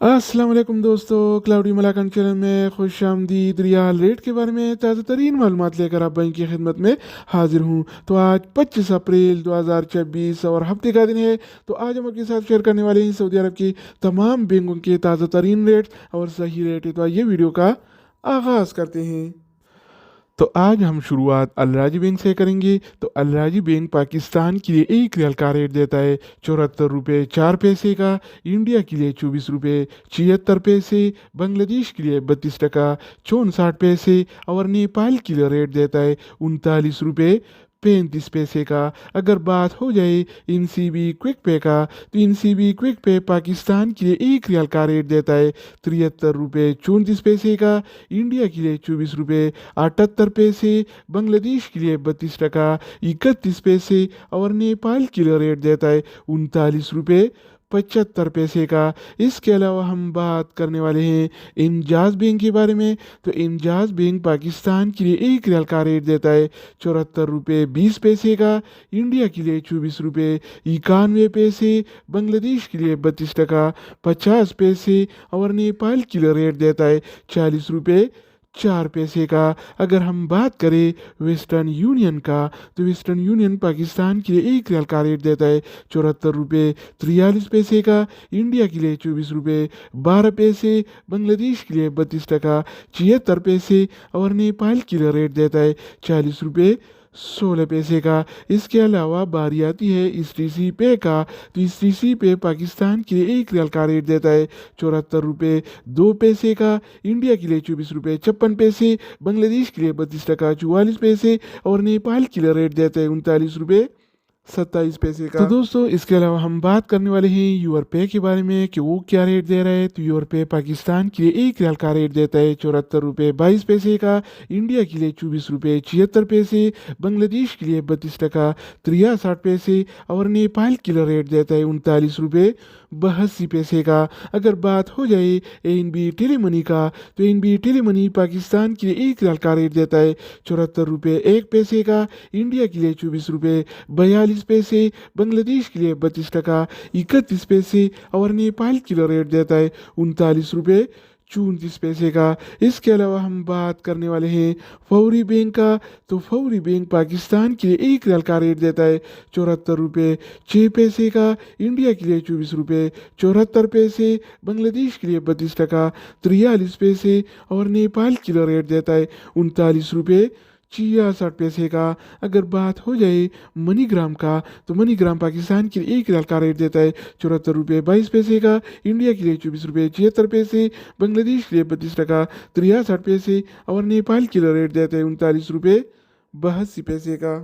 अस्सलाम वालेकुम दोस्तों, क्लाउडी मलाकन चैनल में खुश आमदीद। रियाल रेट के बारे में ताज़ा तरीन मालूमात लेकर आप बैंक की खिदमत में हाजिर हूँ। तो आज 25 अप्रैल 2026 और हफ्ते का दिन है। तो आज हम आपके साथ शेयर करने वाले हैं सऊदी अरब की तमाम बैंकों के ताज़ा तरीन रेट और सही रेट। तो ये वीडियो का आगाज़ करते हैं। तो आज हम शुरुआत अलराजी बैंक से करेंगे। तो अलराजी बैंक पाकिस्तान के लिए एक रियाल का रेट देता है 74 रुपये 4 पैसे का, इंडिया के लिए 24 रुपये 76 पैसे, बांग्लादेश के लिए 32 टका 64 पैसे और नेपाल के लिए रेट देता है 39 रुपये 35 पैसे का। अगर बात हो जाए इनसीबी क्विक पे का, तो इनसीबी क्विक पे पाकिस्तान के लिए एक रियाल का रेट देता है 73 रुपये 34 पैसे का, इंडिया के लिए 24 रुपये 78 पैसे, बांग्लादेश के लिए 32 टका 31 पैसे और नेपाल के लिए रेट देता है 39 रुपये 75 पैसे का। इसके अलावा हम बात करने वाले हैं इंजाज बैंक के बारे में। तो इंजाज बैंक पाकिस्तान के लिए एक रियाल का रेट देता है 74 रुपये 20 पैसे का, इंडिया के लिए 24 रुपये 91 पैसे, बांग्लादेश के लिए 32 टका 50 पैसे और नेपाल के लिए रेट देता है 40 रुपये 4 पैसे का। अगर हम बात करें वेस्टर्न यूनियन का, तो वेस्टर्न यूनियन पाकिस्तान के लिए एक रियाल का रेट देता है 74 रुपये 43 पैसे का, इंडिया के लिए 24 रुपये 12 पैसे, बांग्लादेश के लिए 32 टका 76 पैसे और नेपाल के लिए रेट देता है 40 रुपये 16 पैसे का। इसके अलावा बारी आती है इस टी सी पे का। तो इस टी सी पे पाकिस्तान के लिए एक रियाल का रेट देता है 74 रुपये 2 पैसे का, इंडिया के लिए 24 रुपये 56 पैसे, बांग्लादेश के लिए 32 टका 44 पैसे और नेपाल के लिए रेट देता है 39 रुपये 27 पैसे का। तो दोस्तों, इसके अलावा हम बात करने वाले हैं यूर पे के बारे में कि वो क्या रेट दे रहा है। तो यूर पे पाकिस्तान के लिए एक रियाल का रेट देता है 74 रुपये 22 पैसे का, इंडिया के लिए 24 रुपये 76 पैसे, बांग्लादेश के लिए 32 टका 63 पैसे और नेपाल के लिए रेट देता है 39 रुपये 82 पैसे का। अगर बात हो जाए एनबी टेलीमनी का, तो एनबी टेलीमनी पाकिस्तान के लिए एक रियाल का रेट देता है 74 रुपये 1 पैसे का, इंडिया के लिए 24 रुपये 42 पैसे, बांग्लादेश के लिए 32 टका 31 पैसे और नेपाल के लिए रेट देता है 39 रुपये 34 पैसे का। इसके अलावा हम बात करने वाले हैं फौरी बैंक का। तो फौरी बैंक पाकिस्तान के लिए एक रियाल का रेट देता है 74 रुपये 6 पैसे का, इंडिया के लिए 24 रुपये 74 पैसे, बांग्लादेश के लिए 32 टका 43 पैसे और नेपाल के लिए रेट देता है 39 रुपये 66 पैसे का। अगर बात हो जाए मनीग्राम का, तो मनीग्राम पाकिस्तान के लिए एक रियाल का रेट देता है 74 रुपये 22 पैसे का, इंडिया के लिए 24 रुपये 76 पैसे, बांग्लादेश के लिए 32 टका 63 पैसे और नेपाल के लिए रेट देता है 39 रुपये 82 पैसे का।